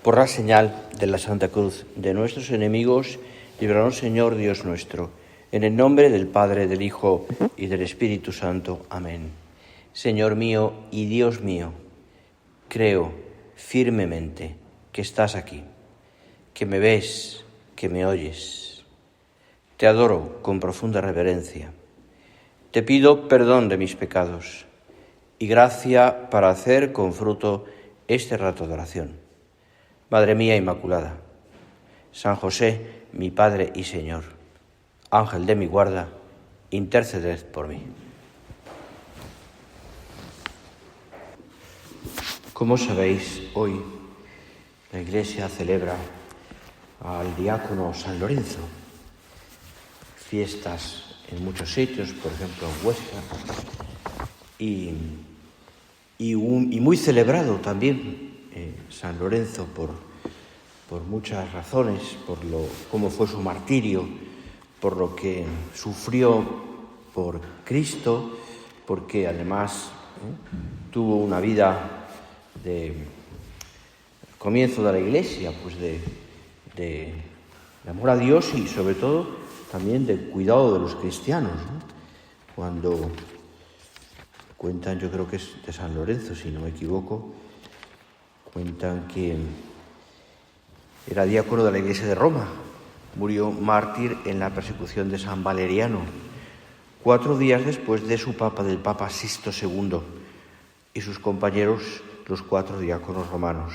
Por la señal de la Santa Cruz de nuestros enemigos, líbranos, Señor Dios nuestro, en el nombre del Padre, del Hijo y del Espíritu Santo. Amén. Señor mío y Dios mío, creo firmemente que estás aquí, que me ves, que me oyes. Te adoro con profunda reverencia. Te pido perdón de mis pecados y gracia para hacer con fruto este rato de oración. Madre mía Inmaculada, San José, mi Padre y Señor, Ángel de mi guarda, interceded por mí. Como sabéis, hoy la Iglesia celebra al diácono San Lorenzo. Fiestas en muchos sitios, por ejemplo en Huesca, y muy celebrado también San Lorenzo por muchas razones, cómo fue su martirio, por lo que sufrió por Cristo, porque además tuvo una vida de comienzo de la Iglesia, pues de amor a Dios y sobre todo también de cuidado de los cristianos, ¿no? Cuando cuentan, yo creo que es de San Lorenzo, si no me equivoco, cuentan que era diácono de la Iglesia de Roma. Murió mártir en la persecución de San Valeriano, 4 días después de su papa, del Papa Sixto II, y sus compañeros, los 4 diáconos romanos.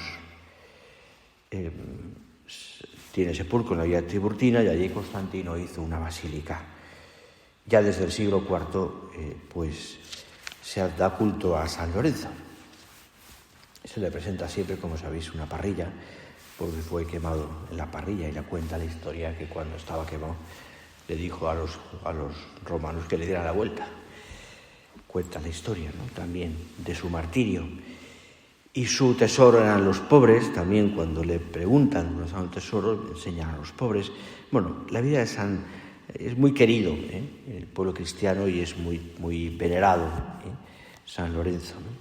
Tiene sepulcro en la Vía Tiburtina y allí Constantino hizo una basílica. Ya desde el siglo IV, pues se da culto a San Lorenzo. Se le presenta siempre, como sabéis, una parrilla, porque fue quemado en la parrilla, y le cuenta la historia que cuando estaba quemado le dijo a los romanos que le dieran la vuelta. Cuenta la historia, ¿no?, también de su martirio. Y su tesoro eran los pobres, también cuando le preguntan dónde está el tesoro, le enseñan a los pobres. Bueno, la vida de San es muy querido en el pueblo cristiano y es muy, muy venerado, San Lorenzo, ¿no?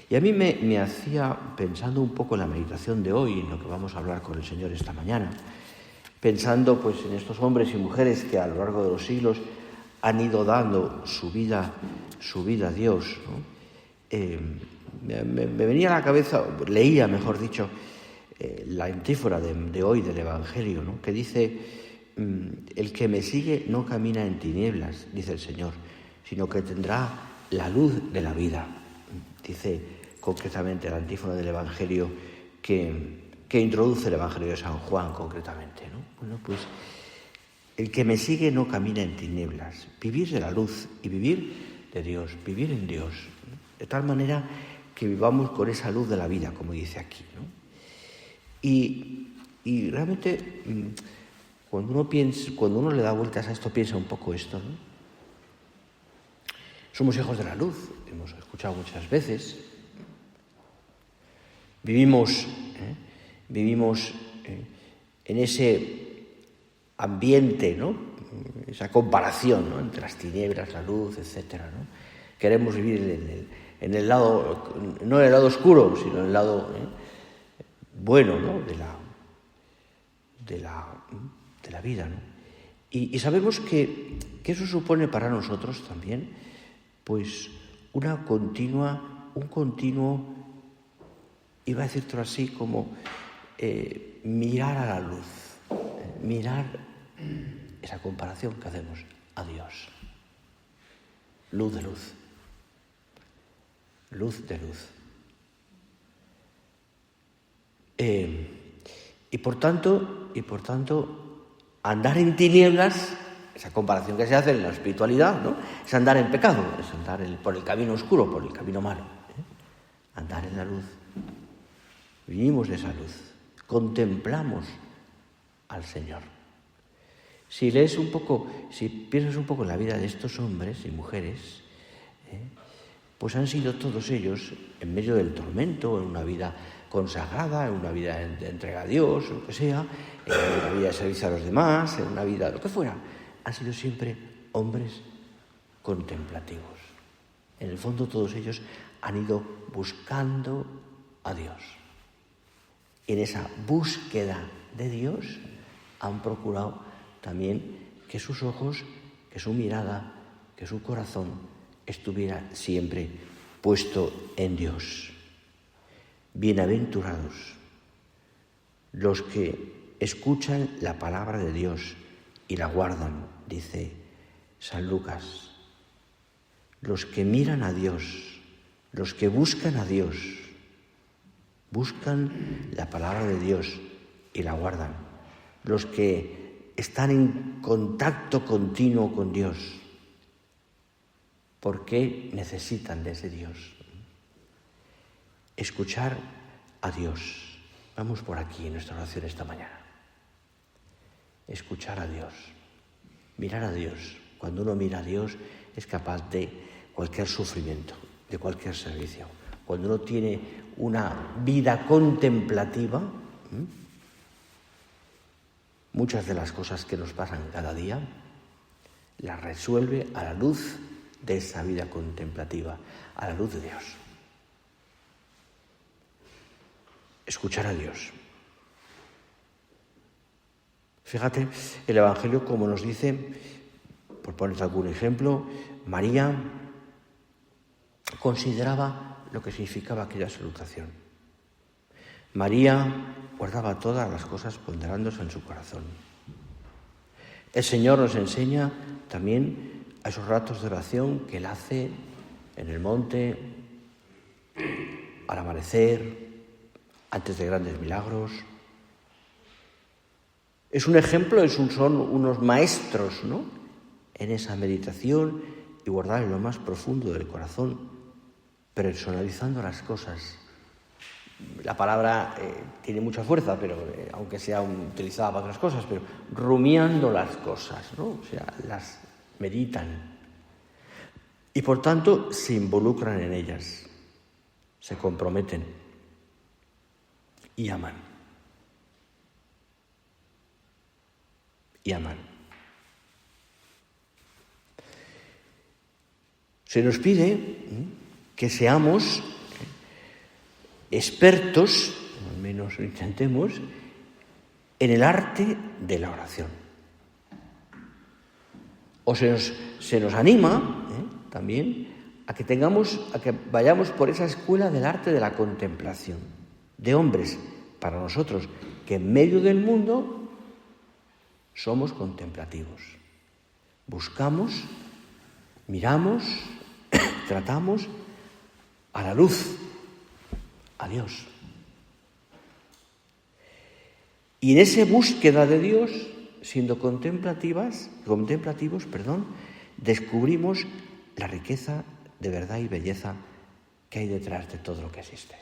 Y a mí me hacía, pensando un poco en la meditación de hoy, en lo que vamos a hablar con el Señor esta mañana, pensando pues en estos hombres y mujeres que a lo largo de los siglos han ido dando su vida a Dios, ¿no? Me venía a la cabeza, leía, mejor dicho, la antífona de hoy del Evangelio, ¿no?, que dice: el que me sigue no camina en tinieblas, dice el Señor, sino que tendrá la luz de la vida. Dice concretamente la antífona del Evangelio que introduce el Evangelio de San Juan concretamente, ¿no? Bueno, pues el que me sigue no camina en tinieblas. Vivir de la luz y vivir de Dios, vivir en Dios, ¿no?, de tal manera que vivamos con esa luz de la vida, como dice aquí, ¿no? Y realmente cuando uno le da vueltas a esto, piensa un poco esto, ¿no? Somos hijos de la luz, hemos escuchado muchas veces. Vivimos en ese ambiente, ¿no?, esa comparación, ¿no?, entre las tinieblas, la luz, etcétera, ¿no? Queremos vivir en el lado, no en el lado oscuro, sino en el lado bueno, ¿no?, de la vida, ¿no? Y sabemos que eso supone para nosotros también, pues, un continuo, iba a decirlo así, como mirar a la luz, mirar esa comparación que hacemos a Dios. Luz de luz. Luz de luz. Y por tanto, andar en tinieblas, esa comparación que se hace en la espiritualidad, ¿no?, es andar en pecado, es andar por el camino oscuro, por el camino malo. Andar en la luz. Vivimos de esa luz, contemplamos al Señor. Si piensas un poco en la vida de estos hombres y mujeres, pues han sido todos ellos, en medio del tormento, en una vida consagrada, en una vida de entrega a Dios, lo que sea, en una vida de servicio a los demás, en una vida, lo que fuera, han sido siempre hombres contemplativos. En el fondo todos ellos han ido buscando a Dios. en esa búsqueda de Dios, han procurado también que sus ojos, que su mirada, que su corazón estuviera siempre puesto en Dios. Bienaventurados los que escuchan la palabra de Dios y la guardan, dice San Lucas. Los que miran a Dios, los que buscan a Dios, buscan la palabra de Dios y la guardan. Los que están en contacto continuo con Dios, porque necesitan de ese Dios. Escuchar a Dios. Vamos por aquí en nuestra oración esta mañana. Escuchar a Dios. Mirar a Dios. Cuando uno mira a Dios es capaz de cualquier sufrimiento, de cualquier servicio. Cuando uno tiene una vida contemplativa, muchas de las cosas que nos pasan cada día las resuelve a la luz de esa vida contemplativa, a la luz de Dios. Escuchar a Dios. Fíjate el Evangelio como nos dice, por ponerte algún ejemplo, María consideraba lo que significaba aquella salutación. María guardaba todas las cosas ponderándose en su corazón. El Señor nos enseña también a esos ratos de oración que Él hace en el monte, al amanecer, antes de grandes milagros. Es un ejemplo, son unos maestros, ¿no?, en esa meditación y guardar en lo más profundo del corazón, personalizando las cosas. La palabra tiene mucha fuerza, pero aunque sea utilizada para otras cosas, pero rumiando las cosas, ¿no? O sea, las meditan. Y por tanto se involucran en ellas, se comprometen y aman. Y aman. Se nos pide que seamos expertos, al menos lo intentemos, en el arte de la oración. O se nos anima también a que vayamos por esa escuela del arte de la contemplación, de hombres para nosotros, que en medio del mundo somos contemplativos. Buscamos, miramos, tratamos a la luz, a Dios. Y en esa búsqueda de Dios, siendo contemplativos, descubrimos la riqueza de verdad y belleza que hay detrás de todo lo que existe.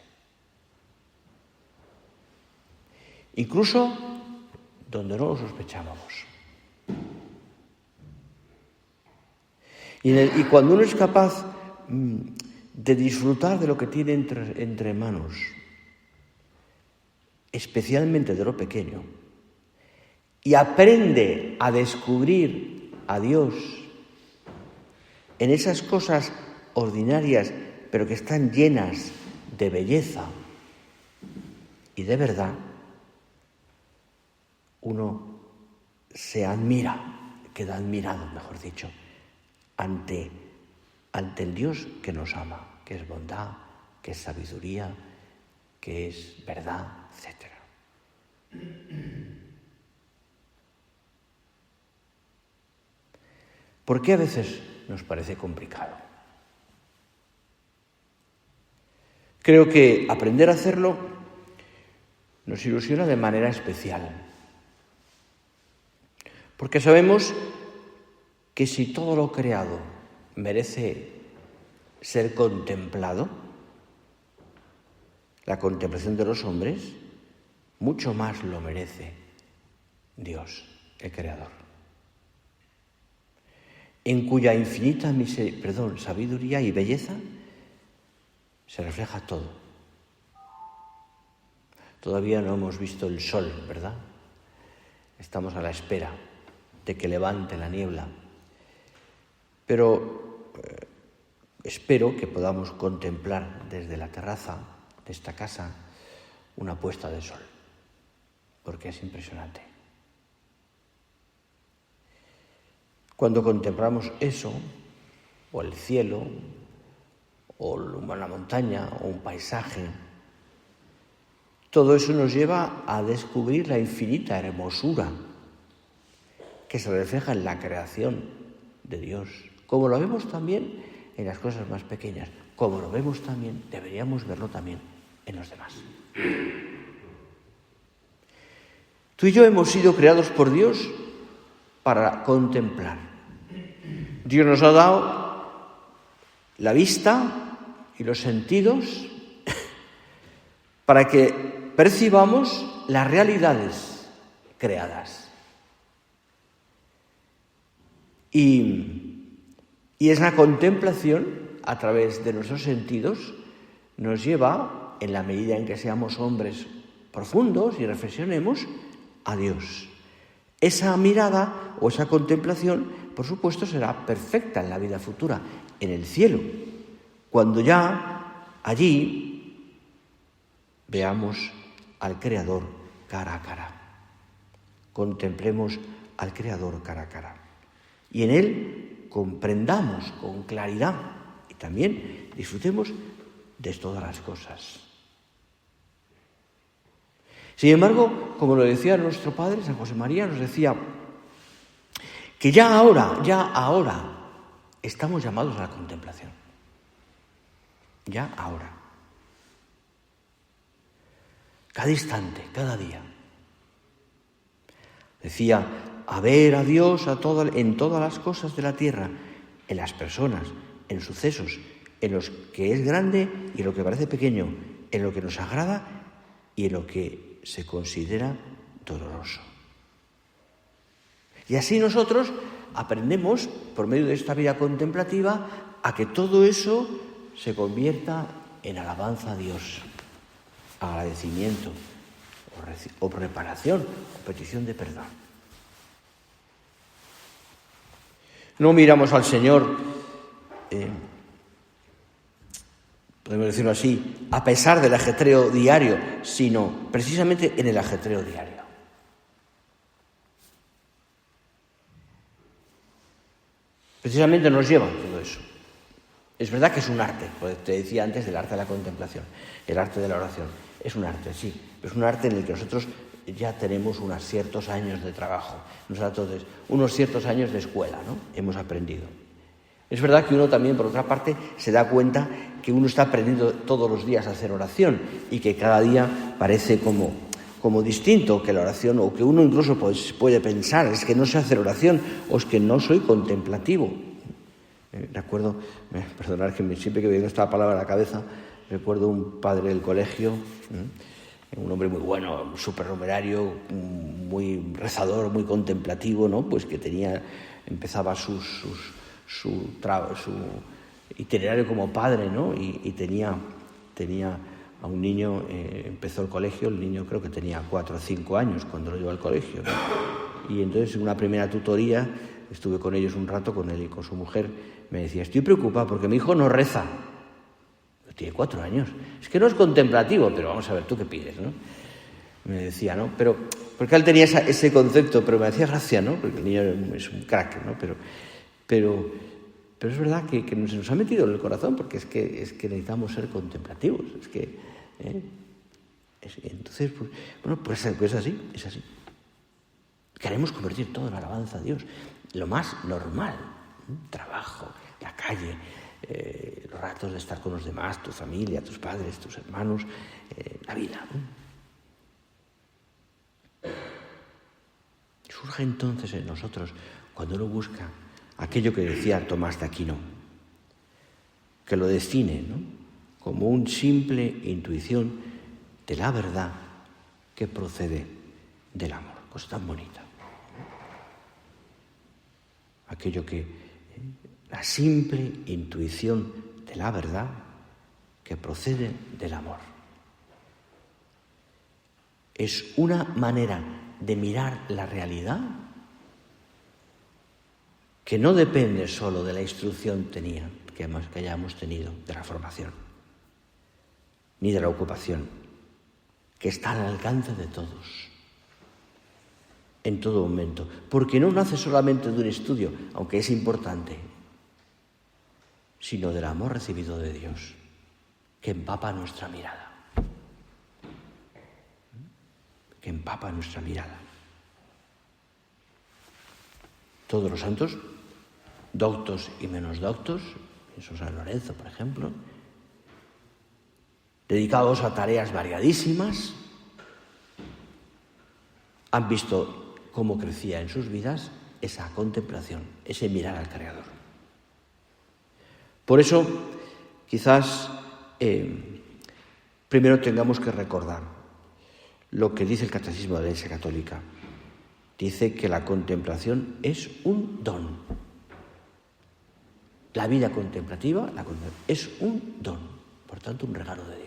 Incluso donde no lo sospechábamos. Y cuando uno es capaz de disfrutar de lo que tiene entre manos, especialmente de lo pequeño, y aprende a descubrir a Dios en esas cosas ordinarias, pero que están llenas de belleza y de verdad, uno se admira, queda admirado, mejor dicho, ante el Dios que nos ama, que es bondad, que es sabiduría, que es verdad, etc. ¿Por qué a veces nos parece complicado? Creo que aprender a hacerlo nos ilusiona de manera especial, porque sabemos que si todo lo creado merece ser contemplado, la contemplación de los hombres, mucho más lo merece Dios, el Creador, en cuya infinita sabiduría y belleza se refleja todo. Todavía no hemos visto el sol, ¿verdad? Estamos a la espera de que levante la niebla. Pero espero que podamos contemplar desde la terraza de esta casa una puesta de sol, porque es impresionante. Cuando contemplamos eso, o el cielo, o una montaña, o un paisaje, todo eso nos lleva a descubrir la infinita hermosura que se refleja en la creación de Dios, como lo vemos también en las cosas más pequeñas, como lo vemos también, deberíamos verlo también en los demás. Tú y yo hemos sido creados por Dios para contemplar. Dios nos ha dado la vista y los sentidos para que percibamos las realidades creadas. Y es la contemplación, a través de nuestros sentidos, nos lleva, en la medida en que seamos hombres profundos y reflexionemos, a Dios. Esa mirada o esa contemplación, por supuesto, será perfecta en la vida futura, en el cielo, cuando ya allí veamos al Creador cara a cara. Contemplemos al Creador cara a cara. Y en Él comprendamos con claridad y también disfrutemos de todas las cosas. Sin embargo, como lo decía nuestro padre, San José María, nos decía que ya ahora, estamos llamados a la contemplación. Ya ahora. Cada instante, cada día. Decía, a ver a Dios en todas las cosas de la tierra, en las personas, en sucesos, en los que es grande y en lo que parece pequeño, en lo que nos agrada y en lo que se considera doloroso. Y así nosotros aprendemos, por medio de esta vida contemplativa, a que todo eso se convierta en alabanza a Dios, agradecimiento, o reparación, o petición de perdón. No miramos al Señor, podemos decirlo así, a pesar del ajetreo diario, sino precisamente en el ajetreo diario. Precisamente nos lleva todo eso. Es verdad que es un arte, pues te decía antes del arte de la contemplación, el arte de la oración. Es un arte, sí, pero es un arte en el que nosotros ya tenemos unos ciertos años de trabajo, unos ciertos años de escuela, ¿no? Hemos aprendido. Es verdad que uno también, por otra parte, se da cuenta que uno está aprendiendo todos los días a hacer oración y que cada día parece como distinto que la oración, o que uno incluso puede pensar, es que no sé hacer oración, o es que no soy contemplativo. Recuerdo, perdonar que siempre que me viene esta palabra a la cabeza, recuerdo un padre del colegio, un hombre muy bueno, súper numerario, muy rezador, muy contemplativo, ¿no? Pues que empezaba su itinerario como padre, ¿no? Y tenía a un niño, empezó el colegio, el niño creo que tenía 4 o 5 años cuando lo llevó al colegio, ¿no? Y entonces en una primera tutoría, estuve con ellos un rato, con él y con su mujer, me decía, estoy preocupado porque mi hijo no reza. Tiene 4 años. Es que no es contemplativo, pero vamos a ver, ¿tú qué pides, no? Me decía, ¿no? Pero, porque él tenía ese concepto, pero me hacía gracia, ¿no? Porque el niño es un crack, ¿no? Pero es verdad que se nos ha metido en el corazón, porque es que necesitamos ser contemplativos. Entonces, pues es así. Queremos convertir todo en alabanza a Dios. Lo más normal, trabajo, la calle, los ratos de estar con los demás, tu familia, tus padres, tus hermanos, la vida. Surge entonces en nosotros, cuando uno busca aquello que decía Tomás de Aquino, que lo define, ¿no?, como una simple intuición de la verdad que procede del amor. Cosa tan bonita. Aquello la simple intuición de la verdad que procede del amor. Es una manera de mirar la realidad que no depende solo de la instrucción que hayamos tenido, de la formación, ni de la ocupación, que está al alcance de todos, en todo momento, porque no nace solamente de un estudio, aunque es importante, sino del amor recibido de Dios, que empapa nuestra mirada. Que empapa nuestra mirada. Todos los santos, doctos y menos doctos, pienso San Lorenzo, por ejemplo, dedicados a tareas variadísimas, han visto cómo crecía en sus vidas esa contemplación, ese mirar al Creador. Por eso, quizás primero tengamos que recordar lo que dice el Catecismo de la Iglesia Católica. Dice que la contemplación es un don. La vida contemplativa es un don, por tanto un regalo de Dios.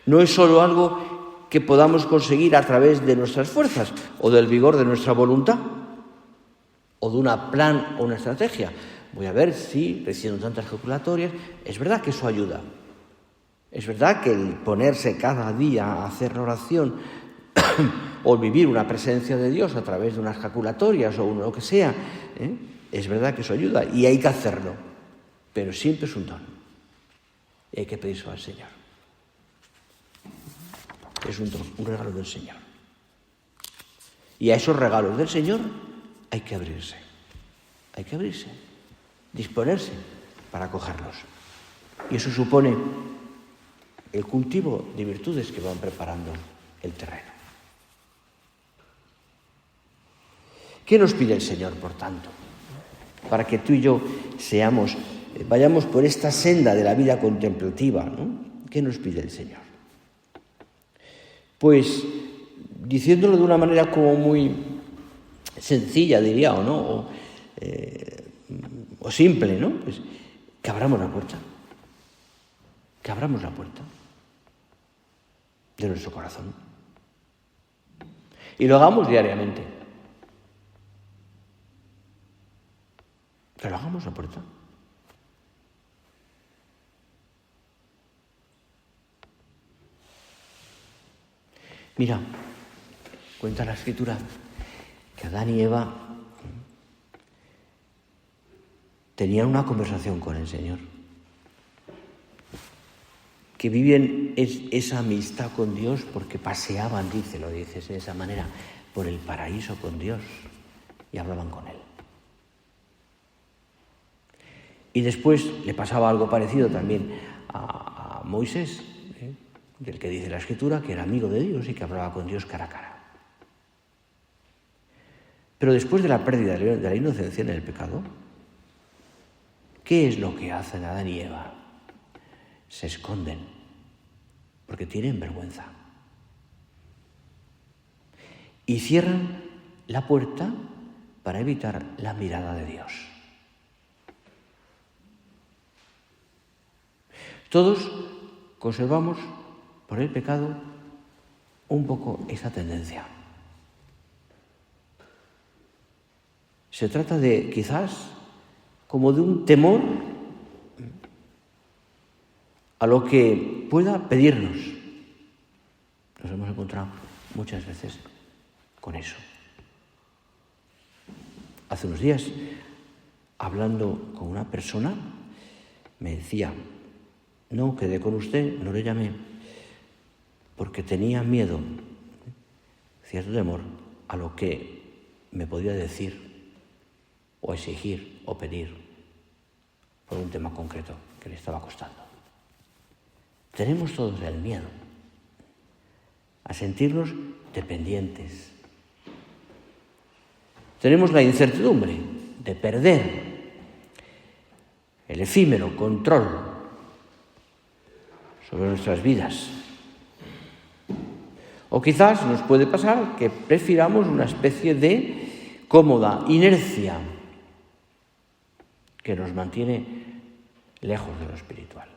No es solo algo que podamos conseguir a través de nuestras fuerzas o del vigor de nuestra voluntad o de un plan o una estrategia. Voy a ver si, recibiendo tantas calculatorias, es verdad que eso ayuda. Es verdad que el ponerse cada día a hacer la oración o vivir una presencia de Dios a través de unas calculatorias o lo que sea, es verdad que eso ayuda y hay que hacerlo, pero siempre es un don y hay que pedírselo al Señor. Es un don, un regalo del Señor. Y a esos regalos del Señor hay que abrirse, disponerse para acogerlos. Y eso supone el cultivo de virtudes que van preparando el terreno. ¿Qué nos pide el Señor, por tanto? Para que tú y yo vayamos por esta senda de la vida contemplativa, ¿no? ¿Qué nos pide el Señor? Pues, diciéndolo de una manera como muy sencilla, diría, o no, o simple, ¿no? Pues que abramos la puerta. Que abramos la puerta de nuestro corazón. Y lo hagamos diariamente. Que lo hagamos la puerta. Mira, cuenta la Escritura que Adán y Eva tenían una conversación con el Señor, que vivían esa amistad con Dios porque paseaban, lo dices de esa manera, por el paraíso con Dios y hablaban con Él. Y después le pasaba algo parecido también a Moisés, del que dice la Escritura que era amigo de Dios y que hablaba con Dios cara a cara. Pero después de la pérdida de la inocencia en el pecado, ¿qué es lo que hacen Adán y Eva? Se esconden, porque tienen vergüenza. Y cierran la puerta para evitar la mirada de Dios. Todos conservamos por el pecado un poco esa tendencia. Se trata de, quizás, como de un temor a lo que pueda pedirnos. Nos hemos encontrado muchas veces con eso. Hace unos días, hablando con una persona, me decía: no quedé con usted, no le llamé, porque tenía miedo, cierto temor, a lo que me podía decir o exigir o pedir por un tema concreto que le estaba costando. Tenemos todos el miedo a sentirnos dependientes. Tenemos la incertidumbre de perder el efímero control sobre nuestras vidas. O quizás nos puede pasar que prefiramos una especie de cómoda inercia que nos mantiene lejos de lo espiritual.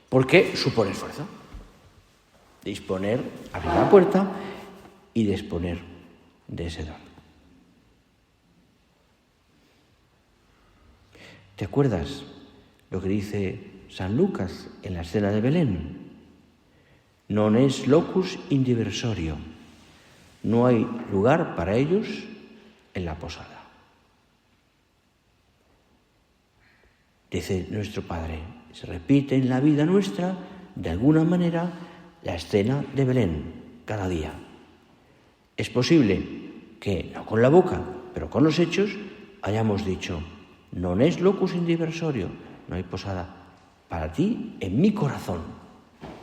Porque supone esfuerzo. Disponer, abrir la puerta y disponer de ese don. ¿Te acuerdas lo que dice San Lucas en la escena de Belén. Non es locus indiversorio. No hay lugar para ellos en la posada. Dice nuestro Padre, se repite en la vida nuestra, de alguna manera, la escena de Belén, cada día. Es posible que, no con la boca, pero con los hechos, hayamos dicho, non es locus indiversorio, no hay posada para ti en mi corazón.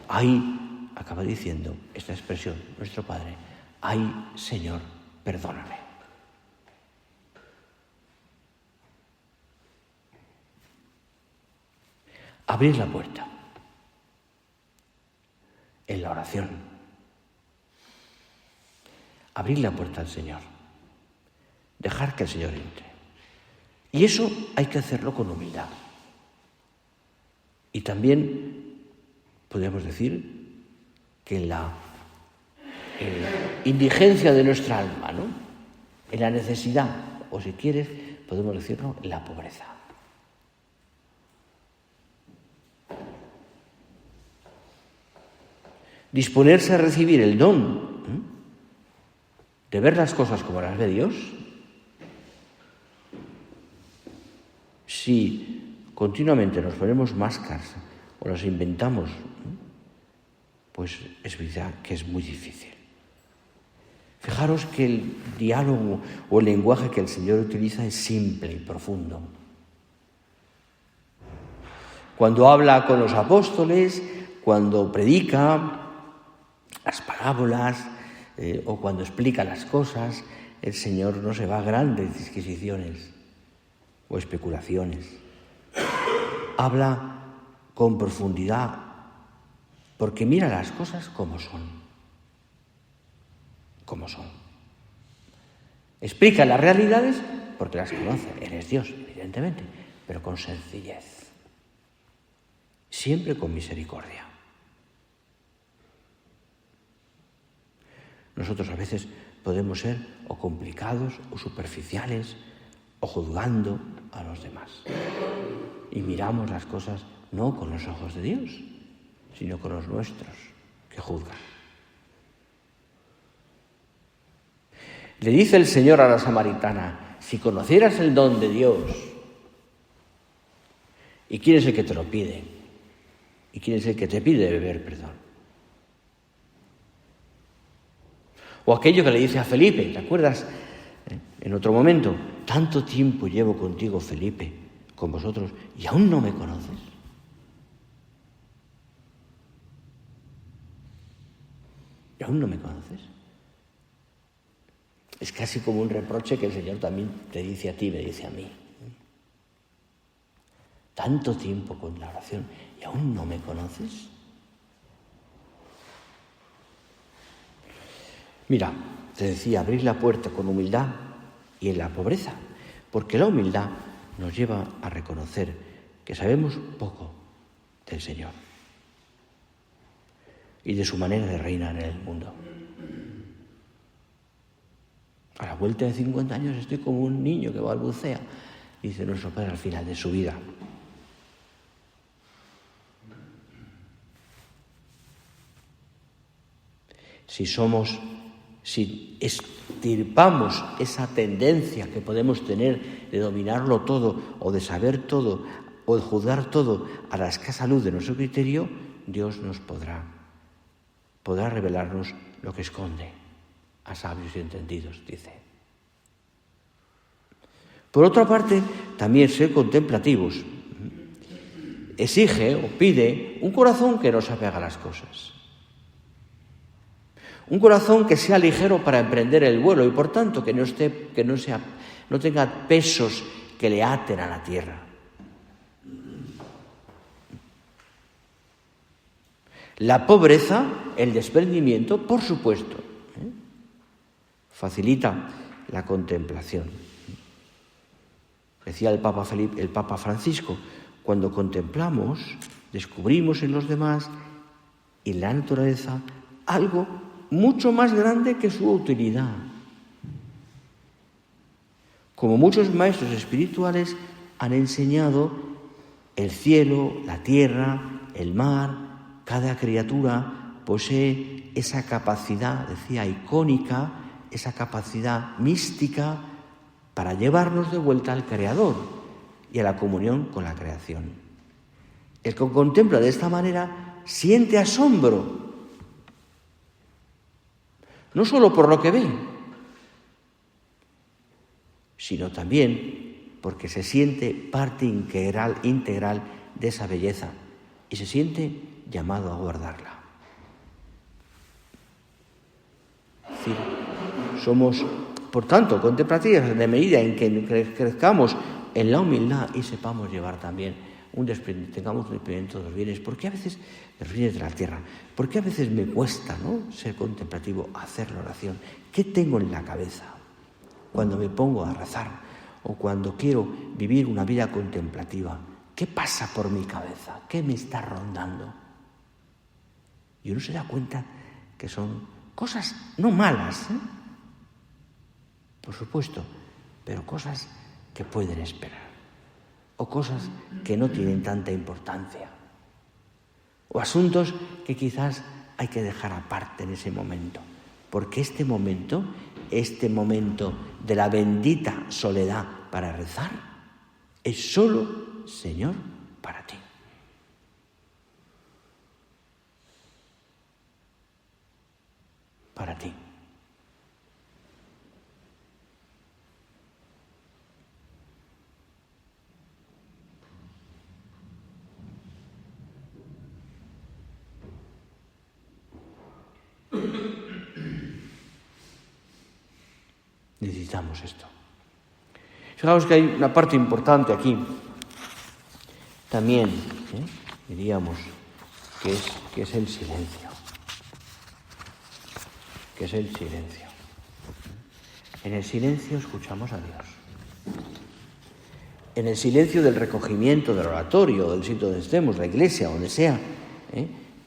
Ahí acaba diciendo esta expresión nuestro Padre, ay, Señor, perdóname. Abrir la puerta en la oración. Abrir la puerta al Señor. Dejar que el Señor entre. Y eso hay que hacerlo con humildad. Y también podemos decir que en la indigencia de nuestra alma, ¿no? En la necesidad, o si quieres, podemos decirlo, en la pobreza. Disponerse a recibir el don de ver las cosas como las ve Dios. Si continuamente nos ponemos máscaras o las inventamos, pues es verdad que es muy difícil. Fijaros que el diálogo o el lenguaje que el Señor utiliza es simple y profundo. Cuando habla con los apóstoles, cuando predica las parábolas o cuando explica las cosas, el Señor no se va a grandes disquisiciones o especulaciones. Habla con profundidad porque mira las cosas como son. Como son. Explica las realidades porque las conoce. Él es Dios, evidentemente, pero con sencillez. Siempre con misericordia. Nosotros a veces podemos ser o complicados o superficiales o juzgando a los demás. Y miramos las cosas no con los ojos de Dios, sino con los nuestros, que juzgan. Le dice el Señor a la samaritana, si conocieras el don de Dios, ¿y quién es el que te lo pide? ¿Y quién es el que te pide beber perdón? O aquello que le dice a Felipe, ¿te acuerdas? En otro momento, tanto tiempo llevo contigo, Felipe, con vosotros, y aún no me conoces. ¿Y aún no me conoces? Es casi como un reproche que el Señor también te dice a ti, me dice a mí. Tanto tiempo con la oración, ¿y aún no me conoces? Mira, te decía, abrir la puerta con humildad y en la pobreza, porque la humildad nos lleva a reconocer que sabemos poco del Señor y de su manera de reinar en el mundo. A la vuelta de 50 años estoy como un niño que balbucea, dice nuestro Padre al final de su vida. Si extirpamos esa tendencia que podemos tener de dominarlo todo o de saber todo o de juzgar todo a la escasa luz de nuestro criterio, Dios nos podrá revelarnos lo que esconde a sabios y entendidos, dice. Por otra parte, también ser contemplativos exige o pide un corazón que no se apega a las cosas. Un corazón que sea ligero para emprender el vuelo y por tanto que no tenga pesos que le aten a la tierra. La pobreza, el desprendimiento, por supuesto, facilita la contemplación. Decía el Papa Francisco, cuando contemplamos, descubrimos en los demás y en la naturaleza algo mucho más grande que su utilidad. Como muchos maestros espirituales han enseñado El cielo, la tierra, el mar, cada criatura posee esa capacidad, decía, icónica, esa capacidad mística para llevarnos de vuelta al Creador y a la comunión con la creación. El que contempla de esta manera siente asombro, no solo por lo que ve, sino también porque se siente parte integral de esa belleza y se siente llamado a guardarla. Es decir, somos, por tanto, contemplativos de medida en que crezcamos en la humildad y sepamos llevar también tengamos un desprendimiento de los bienes, porque a veces, de los bienes de la tierra, porque a veces me cuesta, ¿no?, ser contemplativo, hacer la oración. ¿Qué tengo en la cabeza cuando me pongo a rezar o cuando quiero vivir una vida contemplativa? ¿Qué pasa por mi cabeza? ¿Qué me está rondando? Y uno se da cuenta que son cosas no malas, por supuesto, pero cosas que pueden esperar, o cosas que no tienen tanta importancia, o asuntos que quizás hay que dejar aparte en ese momento, porque este momento de la bendita soledad para rezar, es solo, Señor, para ti. Para ti. Necesitamos esto. Fijaos que hay una parte importante aquí, también, diríamos, que es el silencio. Que es el silencio. En el silencio escuchamos a Dios. En el silencio del recogimiento del oratorio, del sitio donde estemos, la iglesia, donde sea,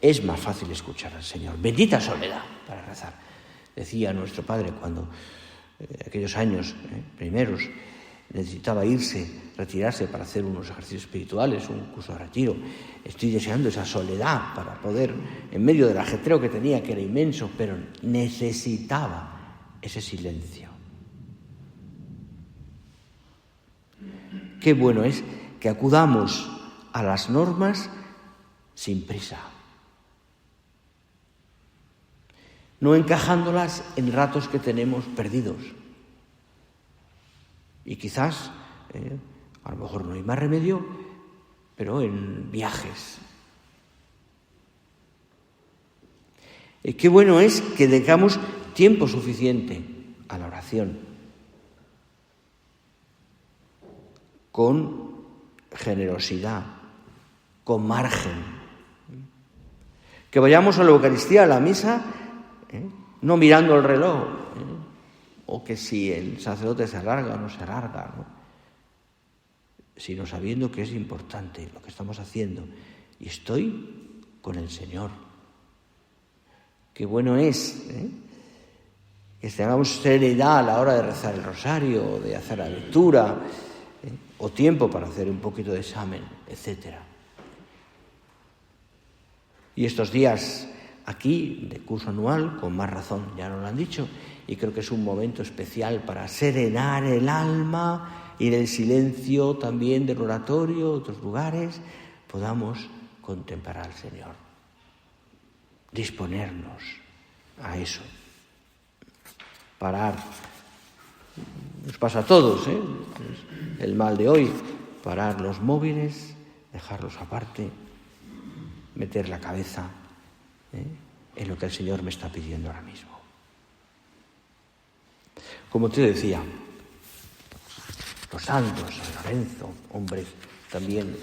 es más fácil escuchar al Señor. Bendita soledad para rezar. Decía nuestro Padre cuando aquellos años primeros necesitaba retirarse para hacer unos ejercicios espirituales, un curso de retiro. Estoy deseando esa soledad para poder, en medio del ajetreo que tenía, que era inmenso, pero necesitaba ese silencio. Qué bueno es que acudamos a las normas sin prisa, no encajándolas en ratos que tenemos perdidos. Y quizás, a lo mejor no hay más remedio, pero en viajes. Qué bueno es que dejamos tiempo suficiente a la oración, con generosidad, con margen. Que vayamos a la Eucaristía, a la misa, no mirando el reloj, o que si el sacerdote se alarga o no se alarga, ¿no?, sino sabiendo que es importante lo que estamos haciendo. Y estoy con el Señor. Qué bueno es que tengamos serenidad a la hora de rezar el rosario, o de hacer la lectura, o tiempo para hacer un poquito de examen, etc. Y estos días aquí, de curso anual, con más razón, ya nos lo han dicho, y creo que es un momento especial para serenar el alma y en el silencio también del oratorio, otros lugares, podamos contemplar al Señor. Disponernos a eso. Parar. Nos pasa a todos, el mal de hoy. Parar los móviles, dejarlos aparte, meter la cabeza en lo que el Señor me está pidiendo ahora mismo. Como te decía, los santos, San Lorenzo, hombres también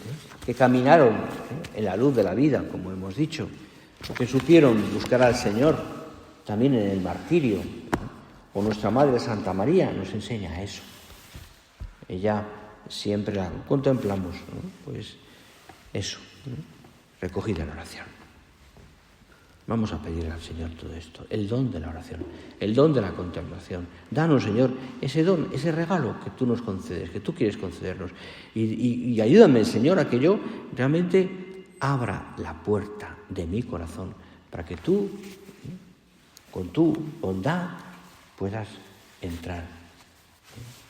que caminaron en la luz de la vida, como hemos dicho, o que supieron buscar al Señor también en el martirio, o nuestra Madre Santa María nos enseña eso. Ella siempre la contemplamos, pues eso, recogida en oración. Vamos a pedir al Señor todo esto, el don de la oración, el don de la contemplación. Danos, Señor, ese don, ese regalo que tú nos concedes, que tú quieres concedernos. Y ayúdame, Señor, a que yo realmente abra la puerta de mi corazón para que tú, con tu bondad, puedas entrar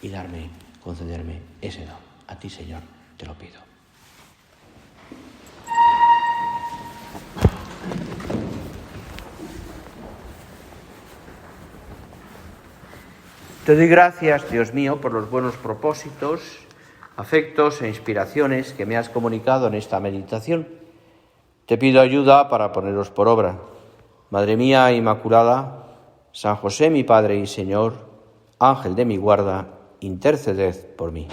y concederme ese don. A ti, Señor, te lo pido. Te doy gracias, Dios mío, por los buenos propósitos, afectos e inspiraciones que me has comunicado en esta meditación. Te pido ayuda para ponerlos por obra. Madre mía Inmaculada, San José, mi Padre y Señor, Ángel de mi guarda, interceded por mí.